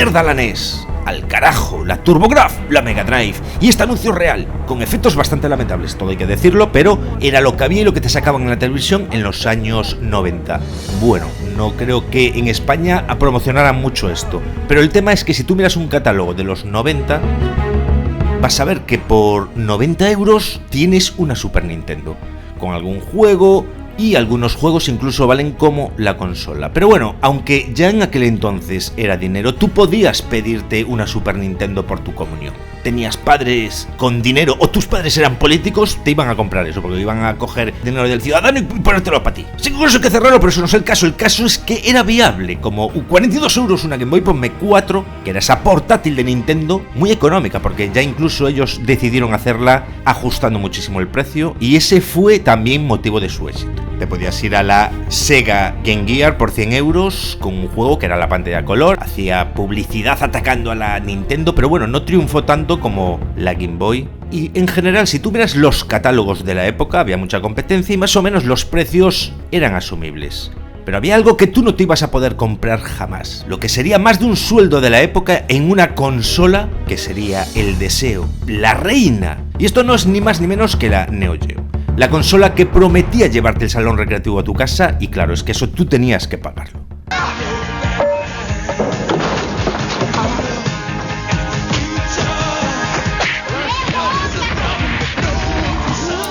mierda la NES! ¡Al carajo! La TurboGrafx, la Mega Drive. Y este anuncio real, con efectos bastante lamentables, todo hay que decirlo, pero era lo que había y lo que te sacaban en la televisión en los años 90. Bueno, no creo que en España promocionaran mucho esto, pero el tema es que si tú miras un catálogo de los 90, vas a ver que por 90 euros tienes una Super Nintendo, con algún juego, y algunos juegos incluso valen como la consola. Pero bueno, aunque ya en aquel entonces era dinero, tú podías pedirte una Super Nintendo por tu comunión. Tenías padres con dinero o tus padres eran políticos, te iban a comprar eso, porque iban a coger dinero del ciudadano y ponértelo para ti. Sí, con eso hay que cerrarlo, pero eso no es el caso. El caso es que era viable, como 42 euros una Game Boy, ponme 4, que era esa portátil de Nintendo, muy económica, porque ya incluso ellos decidieron hacerla ajustando muchísimo el precio, y ese fue también motivo de su éxito. Te podías ir a la Sega Game Gear por 100 euros con un juego que era la pantalla color, hacía publicidad atacando a la Nintendo, pero bueno, no triunfó tanto como la Game Boy. Y en general, si tú miras los catálogos de la época, había mucha competencia y más o menos los precios eran asumibles. Pero había algo que tú no te ibas a poder comprar jamás, lo que sería más de un sueldo de la época en una consola, que sería el deseo, la reina. Y esto no es ni más ni menos que la Neo Geo. La consola que prometía llevarte el salón recreativo a tu casa, y claro, es que eso tú tenías que pagarlo.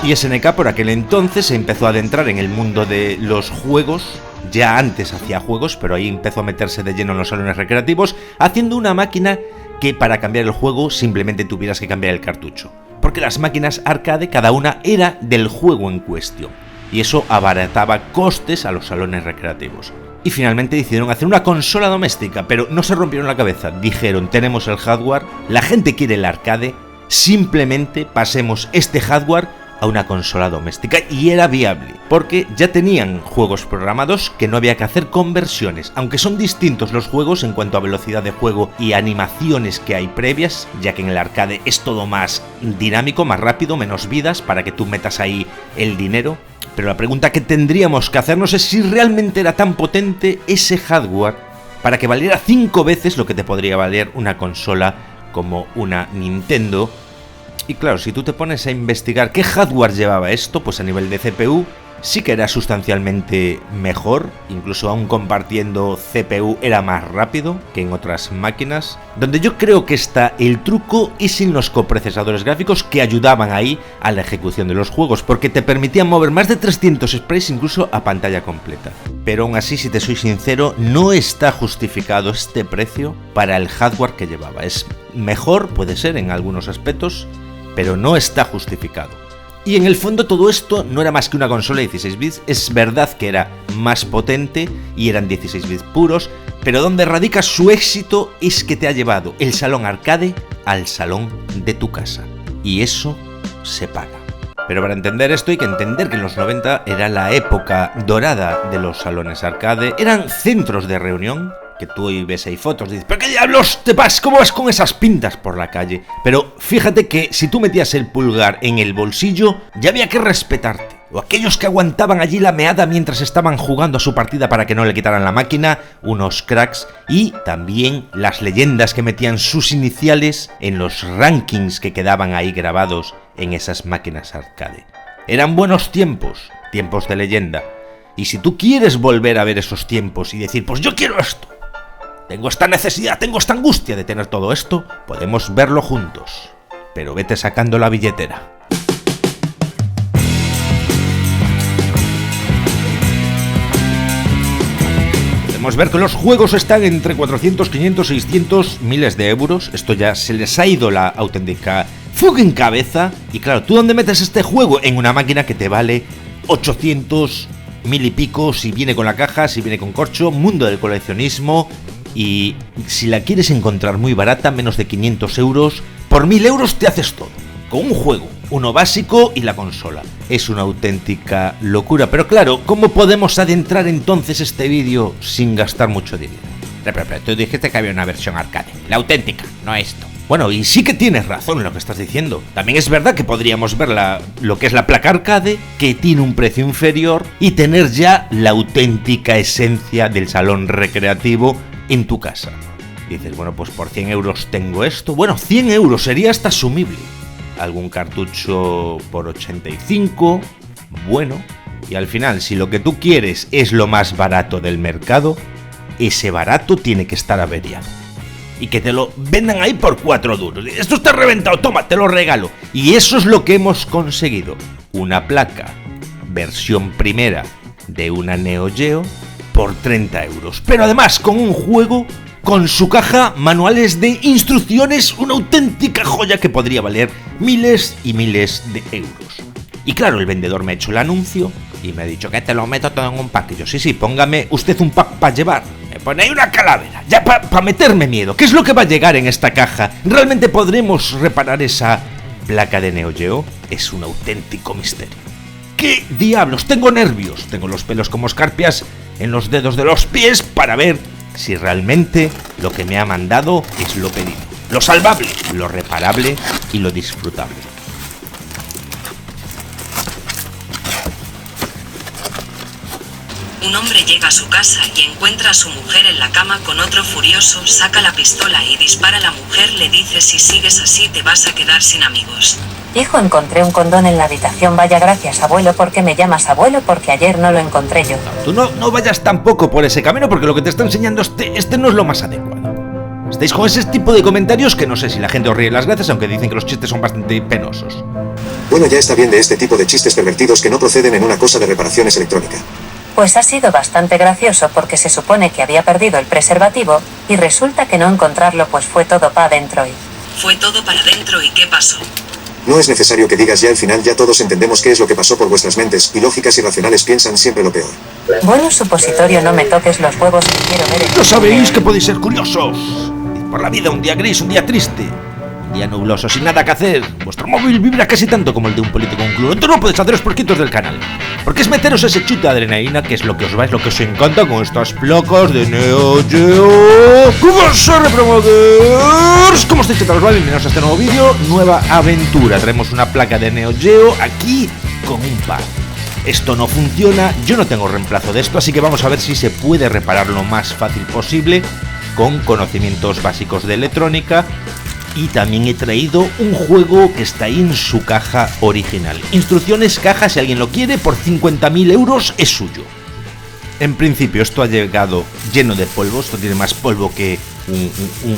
Y SNK por aquel entonces se empezó a adentrar en el mundo de los juegos. Ya antes hacía juegos, pero ahí empezó a meterse de lleno en los salones recreativos, haciendo una máquina que para cambiar el juego simplemente tuvieras que cambiar el cartucho. Porque las máquinas arcade cada una era del juego en cuestión, y eso abarataba costes a los salones recreativos. Y finalmente decidieron hacer una consola doméstica, pero no se rompieron la cabeza. Dijeron, tenemos el hardware, la gente quiere el arcade, simplemente pasemos este hardware a una consola doméstica, y era viable, porque ya tenían juegos programados que no había que hacer conversiones, aunque son distintos los juegos en cuanto a velocidad de juego y animaciones que hay previas, ya que en el arcade es todo más dinámico, más rápido, menos vidas, para que tú metas ahí el dinero. Pero la pregunta que tendríamos que hacernos es si realmente era tan potente ese hardware para que valiera 5 veces lo que te podría valer una consola como una Nintendo. Y claro, si tú te pones a investigar qué hardware llevaba esto, pues a nivel de CPU sí que era sustancialmente mejor, incluso aún compartiendo CPU era más rápido que en otras máquinas. Donde yo creo que está el truco es en los coprocesadores gráficos que ayudaban ahí a la ejecución de los juegos, porque te permitían mover más de 300 sprites incluso a pantalla completa. Pero aún así, si te soy sincero, no está justificado este precio para el hardware que llevaba. Es mejor, puede ser en algunos aspectos, pero no está justificado. Y en el fondo todo esto no era más que una consola de 16 bits, es verdad que era más potente y eran 16 bits puros, pero donde radica su éxito es que te ha llevado el salón arcade al salón de tu casa. Y eso se paga. Pero para entender esto hay que entender que en los 90 era la época dorada de los salones arcade, eran centros de reunión, que tú ves ahí fotos y dices, ¿pero qué diablos te vas? ¿Cómo vas con esas pintas por la calle? Pero fíjate que si tú metías el pulgar en el bolsillo, ya había que respetarte. O aquellos que aguantaban allí la meada mientras estaban jugando a su partida para que no le quitaran la máquina, unos cracks. Y también las leyendas que metían sus iniciales en los rankings que quedaban ahí grabados en esas máquinas arcade. Eran buenos tiempos, tiempos de leyenda. Y si tú quieres volver a ver esos tiempos y decir, pues yo quiero esto, tengo esta necesidad, tengo esta angustia de tener todo esto, podemos verlo juntos. Pero vete sacando la billetera. Podemos ver que los juegos están entre 400, 500, 600 miles de euros. Esto ya se les ha ido la auténtica fuga en cabeza. Y claro, ¿tú dónde metes este juego? En una máquina que te vale 800, 1000 y pico, si viene con la caja, si viene con corcho, mundo del coleccionismo. Y si la quieres encontrar muy barata, menos de 500 euros, por 1000 euros te haces todo, con un juego, uno básico y la consola. Es una auténtica locura, pero claro, ¿cómo podemos adentrar entonces este vídeo sin gastar mucho dinero? Pero, tú dijiste que había una versión arcade, la auténtica, no esto. Bueno, y sí que tienes razón en lo que estás diciendo. También es verdad que podríamos ver lo que es la placa arcade, que tiene un precio inferior, y tener ya la auténtica esencia del salón recreativo en tu casa. Dices, bueno, pues por 100 euros tengo esto. Bueno, 100 euros sería hasta asumible. Algún cartucho por 85, bueno. Y al final, si lo que tú quieres es lo más barato del mercado, ese barato tiene que estar averiado. Y que te lo vendan ahí por 4 duros. Esto está reventado, toma, te lo regalo. Y eso es lo que hemos conseguido. Una placa, versión primera de una Neo Geo, por 30 euros. Pero además con un juego, con su caja, manuales de instrucciones, una auténtica joya que podría valer miles y miles de euros. Y claro, el vendedor me ha hecho el anuncio y me ha dicho que te lo meto todo en un pack. Y yo, sí, póngame usted un pack para llevar. Me pone ahí una calavera, ya para meterme miedo. ¿Qué es lo que va a llegar en esta caja? ¿Realmente podremos reparar esa placa de Neo Geo? Es un auténtico misterio. ¿Qué diablos? Tengo nervios, tengo los pelos como escarpias en los dedos de los pies para ver si realmente lo que me ha mandado es lo pedido, lo salvable, lo reparable y lo disfrutable. Un hombre llega a su casa y encuentra a su mujer en la cama con otro furioso, saca la pistola y dispara a la mujer, le dice: si sigues así te vas a quedar sin amigos. Hijo, encontré un condón en la habitación. Vaya, gracias, abuelo. ¿Por qué me llamas abuelo? Porque ayer no lo encontré yo. Tú no vayas tampoco por ese camino, porque lo que te está enseñando este no es lo más adecuado. Estáis con ese tipo de comentarios que no sé si la gente os ríe las gracias, aunque dicen que los chistes son bastante penosos. Bueno, ya está bien de este tipo de chistes pervertidos que no proceden en una cosa de reparaciones electrónica. Pues ha sido bastante gracioso porque se supone que había perdido el preservativo y resulta que no encontrarlo, pues fue todo para adentro y... Fue todo para adentro, ¿y qué pasó? No es necesario que digas ya al final, ya todos entendemos qué es lo que pasó por vuestras mentes, y lógicas irracionales piensan siempre lo peor. Bueno, supositorio, no me toques los huevos que quiero ver el... ¡No sabéis que podéis ser curiosos! Por la vida, un día gris, un día triste, un día nubloso, sin nada que hacer. Vuestro móvil vibra casi tanto como el de un político en un club. Entonces no podéis haceros porquitos del canal, porque es meteros ese chute de adrenalina, que es lo que os va, es lo que os encanta con estas placas de Neo Geo. ¿Cómo se repromoters? ¿Cómo estáis, chetaros? Bienvenidos a este nuevo vídeo, nueva aventura. Traemos una placa de Neo Geo aquí con un par. Esto no funciona, yo no tengo reemplazo de esto, así que vamos a ver si se puede reparar lo más fácil posible con conocimientos básicos de electrónica. Y también he traído un juego que está ahí en su caja original. Instrucciones, caja, si alguien lo quiere, por 50.000 euros es suyo. En principio esto ha llegado lleno de polvo, esto tiene más polvo que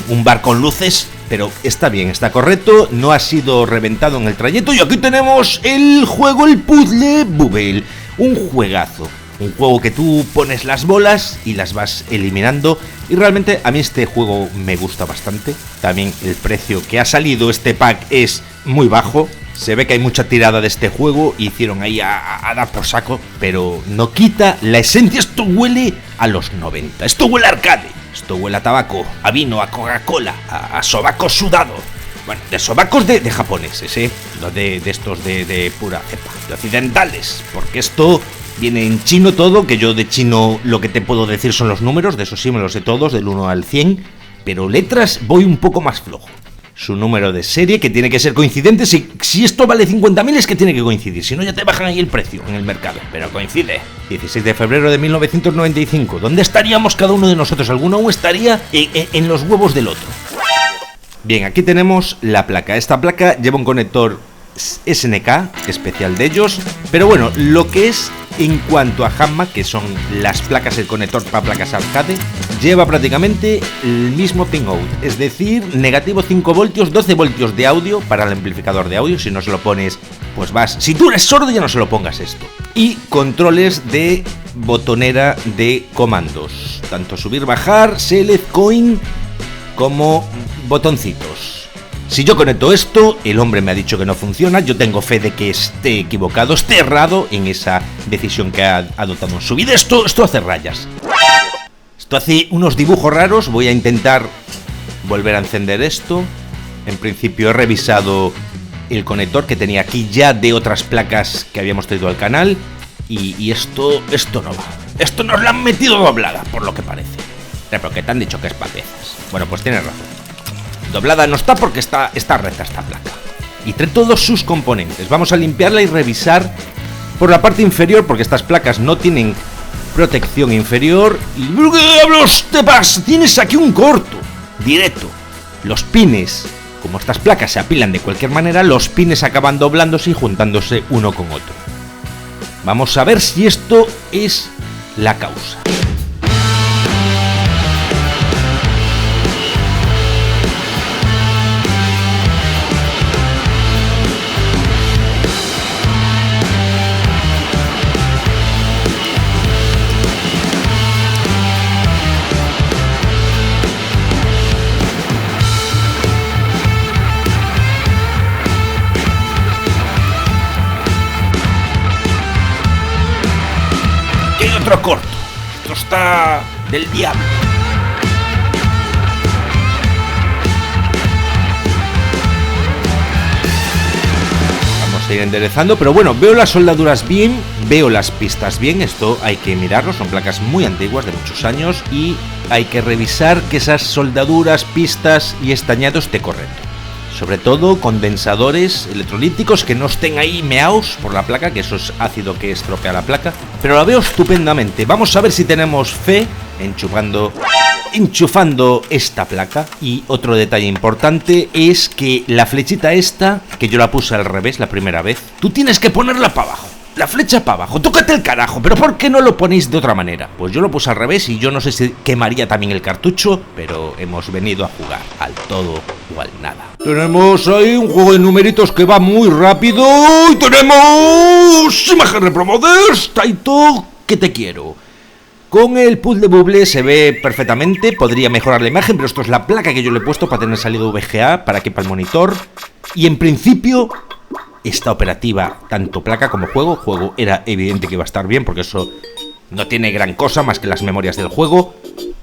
un bar con luces, pero está bien, está correcto, no ha sido reventado en el trayecto. Y aquí tenemos el juego, el puzzle Bubble, un juegazo. Un juego que tú pones las bolas y las vas eliminando. Y realmente a mí este juego me gusta bastante. También el precio que ha salido este pack es muy bajo. Se ve que hay mucha tirada de este juego. Hicieron ahí a dar por saco, pero no quita la esencia. Esto huele a los 90. Esto huele a arcade. Esto huele a tabaco, a vino, a Coca-Cola, a sobaco sudado. Bueno, de sobacos de japoneses, no de estos de pura cepa, de occidentales. Porque esto... viene en chino todo, que yo de chino lo que te puedo decir son los números, de eso sí me los sé todos, del 1 al 100, pero letras voy un poco más flojo. Su número de serie, que tiene que ser coincidente, si esto vale 50.000 es que tiene que coincidir, si no ya te bajan ahí el precio en el mercado, pero coincide. 16 de febrero de 1995, ¿dónde estaríamos cada uno de nosotros? Alguno aún estaría en los huevos del otro. Bien, aquí tenemos la placa, esta placa lleva un conector SNK, especial de ellos, pero bueno, lo que es en cuanto a Hanma, que son las placas, el conector para placas arcade, lleva prácticamente el mismo pin out, es decir, negativo 5 voltios, 12 voltios de audio para el amplificador de audio. Si no se lo pones, pues vas, si tú eres sordo ya no se lo pongas esto. Y controles de botonera de comandos, tanto subir, bajar, select, coin, como botoncitos. Si yo conecto esto, el hombre me ha dicho que no funciona, yo tengo fe de que esté equivocado, esté errado en esa decisión que ha adoptado en su vida. Esto hace rayas. Esto hace unos dibujos raros, voy a intentar volver a encender esto. En principio he revisado el conector que tenía aquí ya de otras placas que habíamos traído al canal. Y esto no va. Esto nos la han metido doblada, por lo que parece. Pero que te han dicho que es para piezas. Bueno, pues tienes razón. Doblada no está porque está recta esta placa. Y trae todos sus componentes. Vamos a limpiarla y revisar por la parte inferior, porque estas placas no tienen protección inferior. Y ¿qué diablos te pasa? Tienes aquí un corto. directo. Los pines, como estas placas se apilan de cualquier manera, los pines acaban doblándose y juntándose uno con otro. Vamos a ver si esto es la causa. Otro corto. Esto está del diablo. Vamos a ir enderezando, pero bueno, veo las soldaduras bien, veo las pistas bien. Esto hay que mirarlo, son placas muy antiguas de muchos años y hay que revisar que esas soldaduras, pistas y estañados esté correcto. Sobre todo condensadores electrolíticos que no estén ahí meaos por la placa, que eso es ácido que estropea la placa. Pero la veo estupendamente. Vamos a ver si tenemos fe enchufando esta placa. Y otro detalle importante es que la flechita esta, que yo la puse al revés la primera vez, tú tienes que ponerla para abajo. La flecha para abajo, tócate el carajo, pero ¿por qué no lo ponéis de otra manera? Pues yo lo puse al revés y yo no sé si quemaría también el cartucho, pero hemos venido a jugar al todo o al nada. Tenemos ahí un juego de numeritos que va muy rápido y tenemos imagen repromoders, Taito, que te quiero. Con el puzzle bubble se ve perfectamente, podría mejorar la imagen, pero esto es la placa que yo le he puesto para tener salido VGA, para que para el monitor. Y en principio está operativa, tanto placa como juego. Juego era evidente que iba a estar bien, porque eso no tiene gran cosa más que las memorias del juego.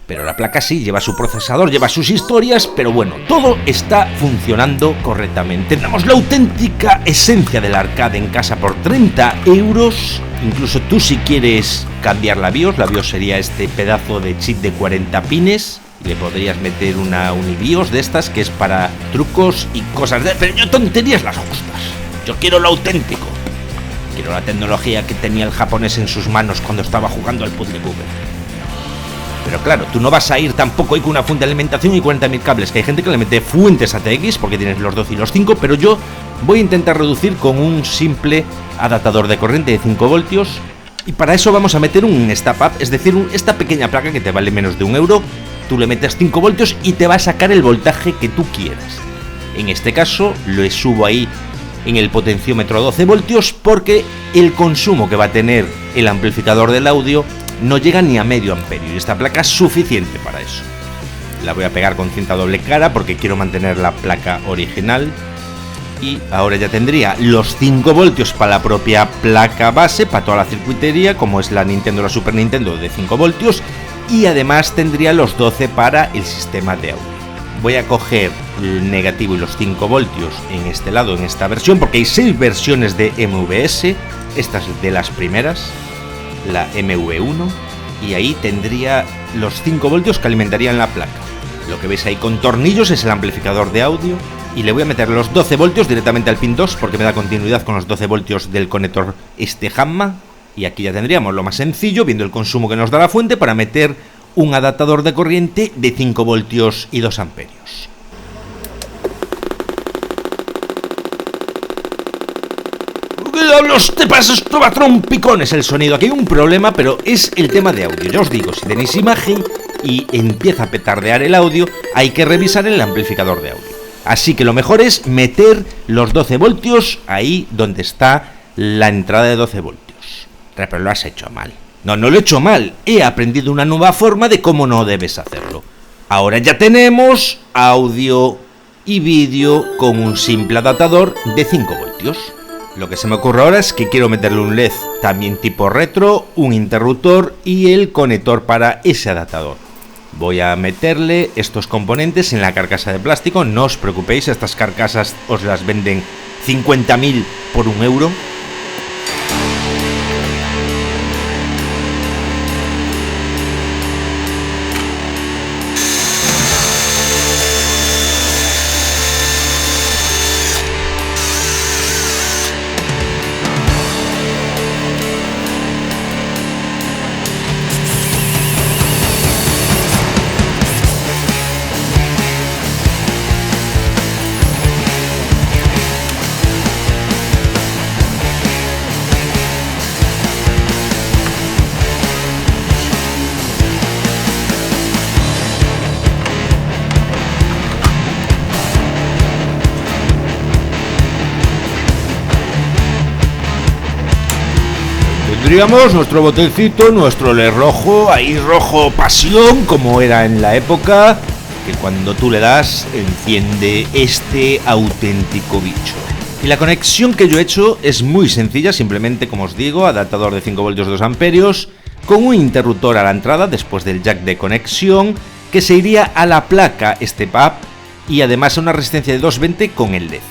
Pero la placa sí, lleva su procesador, lleva sus historias, pero bueno, todo está funcionando correctamente. Tenemos la auténtica esencia del arcade en casa por 30 euros. Incluso tú, si quieres cambiar la BIOS sería este pedazo de chip de 40 pines. Le podrías meter una UniBIOS de estas que es para trucos y cosas de... Pero yo tonterías las justas. Yo quiero lo auténtico. Quiero la tecnología que tenía el japonés en sus manos cuando estaba jugando al Puzzle Bubble. Pero claro, tú no vas a ir tampoco ahí con una fuente de alimentación y 40.000 cables, que hay gente que le mete fuentes ATX porque tienes los 12 y los 5, pero yo voy a intentar reducir con un simple adaptador de corriente de 5 voltios y para eso vamos a meter un step up, es decir, esta pequeña placa que te vale menos de €1, tú le metes 5 voltios y te va a sacar el voltaje que tú quieras. En este caso lo subo ahí en el potenciómetro a 12 voltios porque el consumo que va a tener el amplificador del audio no llega ni a medio amperio y esta placa es suficiente para eso. La voy a pegar con cinta doble cara porque quiero mantener la placa original y ahora ya tendría los 5 voltios para la propia placa base, para toda la circuitería como es la Nintendo o la Super Nintendo de 5 voltios y además tendría los 12 para el sistema de audio. Voy a coger el negativo y los 5 voltios en este lado, en esta versión, porque hay 6 versiones de MVS, estas de las primeras, la MV1, y ahí tendría los 5 voltios que alimentarían la placa. Lo que veis ahí con tornillos es el amplificador de audio, y le voy a meter los 12 voltios directamente al pin 2, porque me da continuidad con los 12 voltios del conector Gamma, y aquí ya tendríamos lo más sencillo, viendo el consumo que nos da la fuente, para meter un adaptador de corriente de 5 voltios y 2 amperios. ¿Qué diablos te pasa? Esto va a trompicones el sonido. Aquí hay un problema, pero es el tema de audio. Ya os digo, si tenéis imagen y empieza a petardear el audio, hay que revisar el amplificador de audio. Así que lo mejor es meter los 12 voltios ahí donde está la entrada de 12 voltios. Pero lo has hecho mal. No lo he hecho mal, he aprendido una nueva forma de cómo no debes hacerlo. Ahora ya tenemos audio y vídeo con un simple adaptador de 5 voltios. Lo que se me ocurre ahora es que quiero meterle un LED también tipo retro, un interruptor y el conector para ese adaptador. Voy a meterle estos componentes en la carcasa de plástico, no os preocupéis, estas carcasas os las venden 50.000 por €1. Tendríamos nuestro botoncito, nuestro LED rojo, ahí rojo pasión, como era en la época, que cuando tú le das, enciende este auténtico bicho. Y la conexión que yo he hecho es muy sencilla, simplemente, como os digo, adaptador de 5 voltios 2 amperios, con un interruptor a la entrada después del jack de conexión, que se iría a la placa Step Up, y además a una resistencia de 220 con el LED.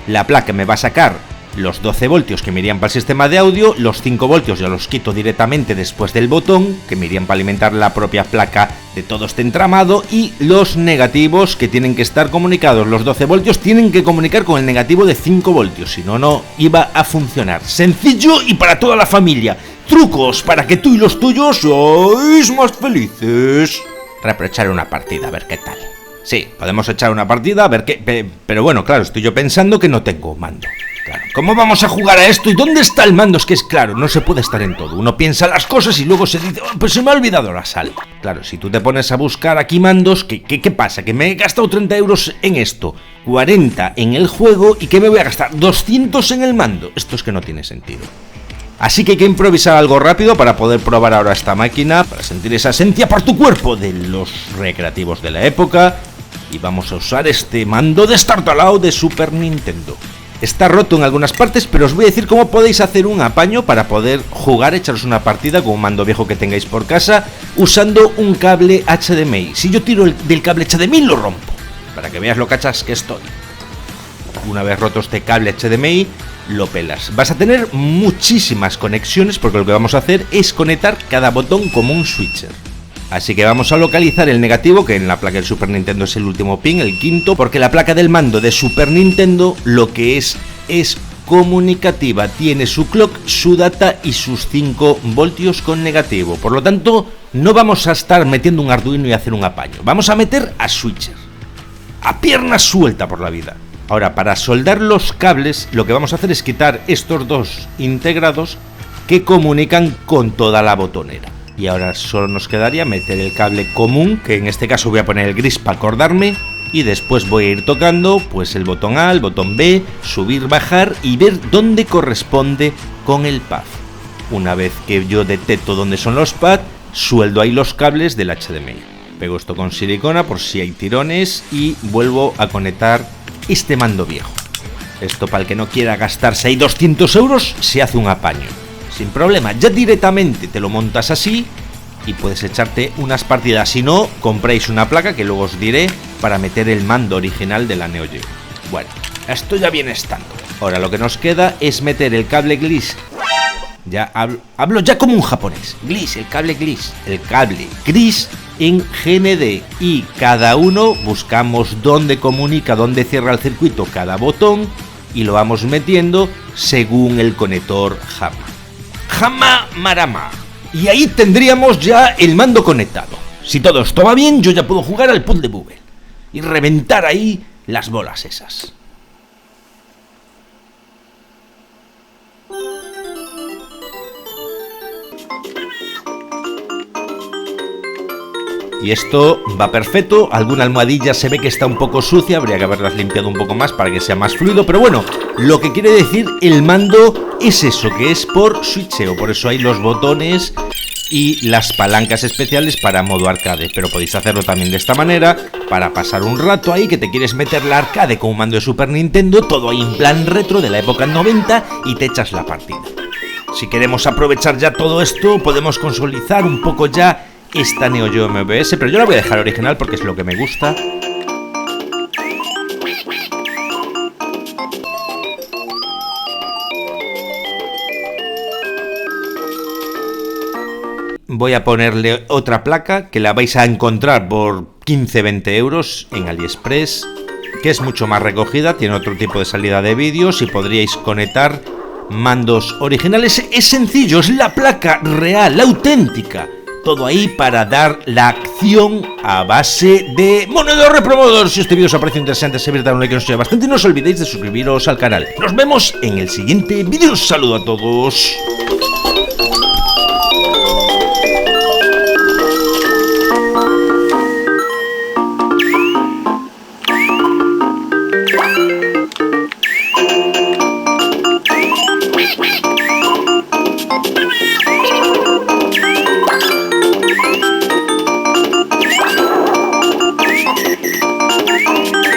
La placa me va a sacar los 12 voltios que me irían para el sistema de audio, los 5 voltios ya los quito directamente después del botón, que me irían para alimentar la propia placa de todo este entramado, y los negativos que tienen que estar comunicados. Los 12 voltios tienen que comunicar con el negativo de 5 voltios, si no, no iba a funcionar. Sencillo y para toda la familia. Trucos para que tú y los tuyos sois más felices. Reprochar una partida, a ver qué tal. Sí, podemos echar una partida, a ver qué... Pero bueno, claro, estoy yo pensando que no tengo mando. Claro, ¿cómo vamos a jugar a esto? ¿Y dónde está el mando? Es que es claro, no se puede estar en todo. Uno piensa las cosas y luego se dice, oh, pues se me ha olvidado la sal. Claro, si tú te pones a buscar aquí mandos, ¿qué pasa? Que me he gastado 30 euros en esto, 40 en el juego, ¿y qué me voy a gastar? 200 en el mando. Esto es que no tiene sentido. Así que hay que improvisar algo rápido para poder probar ahora esta máquina, para sentir esa esencia por tu cuerpo de los recreativos de la época. Y vamos a usar este mando de Startalao de Super Nintendo. Está roto en algunas partes, pero os voy a decir cómo podéis hacer un apaño para poder jugar, echaros una partida con un mando viejo que tengáis por casa, usando un cable HDMI. Si yo tiro del cable HDMI, lo rompo, para que veas lo cachas que estoy. Una vez roto este cable HDMI, lo pelas. Vas a tener muchísimas conexiones, porque lo que vamos a hacer es conectar cada botón como un switcher. Así que vamos a localizar el negativo, que en la placa del Super Nintendo es el último pin, el quinto, porque la placa del mando de Super Nintendo lo que es comunicativa, tiene su clock, su data y sus 5 voltios con negativo. Por lo tanto, no vamos a estar metiendo un Arduino y hacer un apaño, vamos a meter a switcher, a pierna suelta por la vida. Ahora, para soldar los cables, lo que vamos a hacer es quitar estos dos integrados que comunican con toda la botonera. Y ahora solo nos quedaría meter el cable común, que en este caso voy a poner el gris para acordarme, y después voy a ir tocando pues el botón A, el botón B, subir, bajar y ver dónde corresponde con el pad. Una vez que yo detecto dónde son los pads, sueldo ahí los cables del HDMI. Pego esto con silicona por si hay tirones y vuelvo a conectar este mando viejo. Esto, para el que no quiera gastarse ahí 200 euros, se hace un apaño. Sin problema, ya directamente te lo montas así y puedes echarte unas partidas. Si no, compráis una placa que luego os diré para meter el mando original de la Neo Geo. Bueno, esto ya viene estando. Ahora lo que nos queda es meter el cable gris. Ya hablo ya como un japonés. Gris, el cable gris en GND, y cada uno buscamos dónde comunica, dónde cierra el circuito cada botón y lo vamos metiendo según el conector Hama Marama. Y ahí tendríamos ya el mando conectado. Si todo esto va bien, yo ya puedo jugar al Puzzle Bubble y reventar ahí las bolas esas. Y esto va perfecto. Alguna almohadilla se ve que está un poco sucia, habría que haberlas limpiado un poco más para que sea más fluido, pero bueno, lo que quiere decir el mando es eso, que es por switcheo, por eso hay los botones y las palancas especiales para modo arcade, pero podéis hacerlo también de esta manera, para pasar un rato ahí que te quieres meter la arcade con un mando de Super Nintendo, todo ahí en plan retro de la época 90 y te echas la partida. Si queremos aprovechar ya todo esto, podemos consolidar un poco ya esta Neo Geo MVS, pero yo la voy a dejar original porque es lo que me gusta. Voy a ponerle otra placa que la vais a encontrar por 15-20 euros en AliExpress, que es mucho más recogida, tiene otro tipo de salida de vídeos y podríais conectar mandos originales. Es sencillo, es la placa real, la auténtica. Todo ahí para dar la acción a base de moneda reprobador. Si este vídeo os ha parecido interesante, se dar un like, que nos ayuda bastante, y no os olvidéis de suscribiros al canal. Nos vemos en el siguiente vídeo. Un saludo a todos.